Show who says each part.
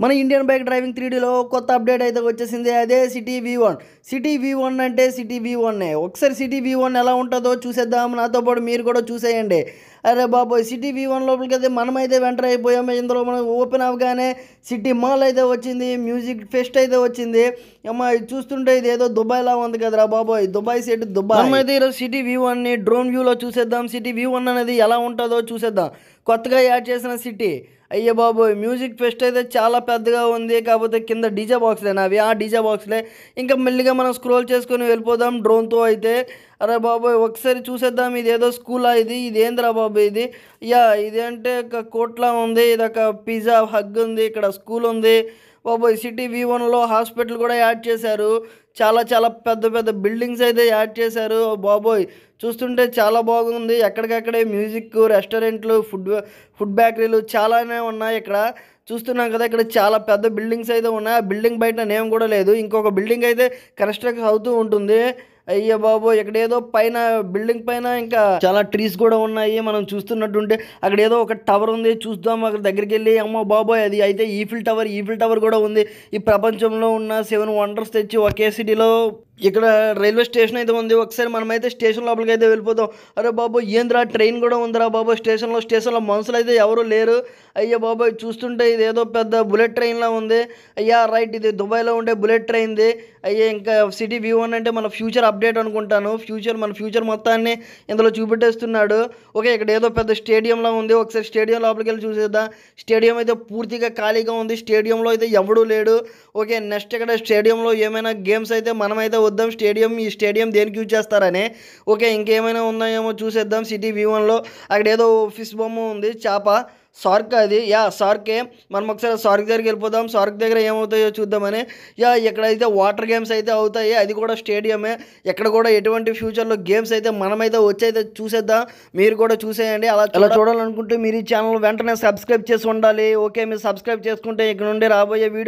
Speaker 1: మన Indian bike driving 3Dలో కొత్త update అయితే వచ్చేసింది. అదే సిటీ V1. సిటీ V1 అంటే సిటీ V1 ఒకసారి సిటీ V1 ఎలా ఉంటుందో చూసేద్దాం. నాతో పాటు మీరు కూడా చూసేయండి. అరే బాబోయ్, సిటీ V1 లోపలికి అయితే మనమైతే ఎంటర్ అయిపోయాము. ఇందులో మనం ఓపెన్ అవగానే సిటీ మాల్ అయితే వచ్చింది, మ్యూజిక్ ఫెస్ట్ అయితే వచ్చింది. అమ్మ ఇది చూస్తుంటే ఇది ఏదో దుబాయ్లా ఉంది కదరా బాబోయ్, దుబాయ్ సిటీ దుబాయ్. మనమైతే ఈరోజు సిటీ V1ని డ్రోన్ వ్యూలో చూసేద్దాం. సిటీ V1 అనేది ఎలా ఉంటుందో చూసేద్దాం. కొత్తగా యాడ్ చేసిన సిటీ. అయ్యే బాబోయ్, మ్యూజిక్ ఫెస్ట్ అయితే చాలా పెద్దగా ఉంది. కాకపోతే కింద డీజే బాక్స్లేనా అవి? ఆ డీజే బాక్స్లే. ఇంకా మెల్లిగా మనం స్క్రోల్ చేసుకొని వెళ్ళిపోదాం డ్రోన్తో అయితే. అరే బాబోయ్, ఒకసారి చూసేద్దాం. ఇది ఏదో స్కూలా? ఇది ఏందిరా బాబోయ్ ఇది? ఇది అంటే ఒక కోట్లా ఉంది. ఇది ఒక పిజ్జా హగ్ ఉంది, ఇక్కడ స్కూల్ ఉంది. బాబోయ్, సిటీ V1లో హాస్పిటల్ కూడా యాడ్ చేశారు. చాలా చాలా పెద్ద పెద్ద బిల్డింగ్స్ అయితే యాడ్ చేశారు. బాబోయ్, చూస్తుంటే చాలా బాగుంది. ఎక్కడికక్కడే మ్యూజిక్, రెస్టారెంట్లు, ఫుడ్ బేకరీలు చాలానే ఉన్నాయి ఇక్కడ. చూస్తున్నాం కదా, ఇక్కడ చాలా పెద్ద బిల్డింగ్స్ అయితే ఉన్నాయి. ఆ బిల్డింగ్ బయట నేమ్ కూడా లేదు. ఇంకొక బిల్డింగ్ అయితే కన్స్ట్రక్ట్ అవుతూ ఉంటుంది. అయ్యో బాబో, ఇక్కడ ఏదో పైన బిల్డింగ్ పైన ఇంకా చాలా ట్రీస్ కూడా ఉన్నాయి. మనం చూస్తున్నట్టుంటే అక్కడ ఏదో ఒక టవర్ ఉంది. చూద్దాం అక్కడ దగ్గరికి వెళ్ళి. అమ్మ బాబోయ్, అది అయితే ఈఫిల్ టవర్ కూడా ఉంది. ఈ ప్రపంచంలో ఉన్న 7 వండర్స్ తెచ్చి ఒకే సిటీలో ఇక్కడ రైల్వే స్టేషన్ అయితే ఉంది. ఒకసారి మనమైతే స్టేషన్ లోపలికి అయితే వెళ్ళిపోతాం. అరే బాబోయ్, ఏంద్రా ట్రైన్ కూడా ఉందిరా బాబోయ్ స్టేషన్లో మనుషులు అయితే ఎవరు లేరు. అయ్యా బాబోయ్, చూస్తుంటే ఇది ఏదో పెద్ద బుల్లెట్ ట్రైన్లా ఉంది. అయ్యా రైట్, ఇది దుబాయ్లో ఉండే బుల్లెట్ ట్రైన్ది. అయ్యా ఇంకా సిటీ V1 అంటే మన ఫ్యూచర్ అప్డేట్ అనుకుంటాను. మన ఫ్యూచర్ మొత్తాన్ని ఇందులో చూపెట్టేస్తున్నాడు. ఓకే, ఇక్కడ ఏదో పెద్ద స్టేడియంలా ఉంది. ఒకసారి స్టేడియం లోపలికి వెళ్ళి చూసేద్దాం. స్టేడియం అయితే పూర్తిగా ఖాళీగా ఉంది. స్టేడియంలో అయితే ఎవడూ లేడు. ఓకే, నెక్స్ట్ ఇక్కడ స్టేడియంలో ఏమైనా గేమ్స్ అయితే మనమైతే వద్దాం. ఈ స్టేడియం దేనికి యూజ్ చేస్తారని. ఓకే, ఇంకేమైనా ఉన్నాయేమో చూసేద్దాం. సిటీ V1లో అక్కడ ఏదో ఫిష్ బొమ్మ ఉంది, చేప, సార్క్. అది సార్కే. మనం ఒకసారి సార్క్ దగ్గరికి వెళ్ళిపోదాం. సార్క్ దగ్గర ఏమవుతాయో చూద్దామని. ఇక్కడైతే వాటర్ గేమ్స్ అయితే అవుతాయి. అది కూడా స్టేడియమే. ఎక్కడ కూడా ఎటువంటి ఫ్యూచర్లో గేమ్స్ అయితే మనమైతే వచ్చి అయితే చూసేద్దాం. మీరు కూడా చూసేయండి. అలా చూడాలనుకుంటే మీరు ఈ ఛానల్ వెంటనే సబ్స్క్రైబ్ చేసి ఉండాలి. ఓకే, మీరు సబ్స్క్రైబ్ చేసుకుంటే ఇక్కడ నుండి రాబోయే వీడియో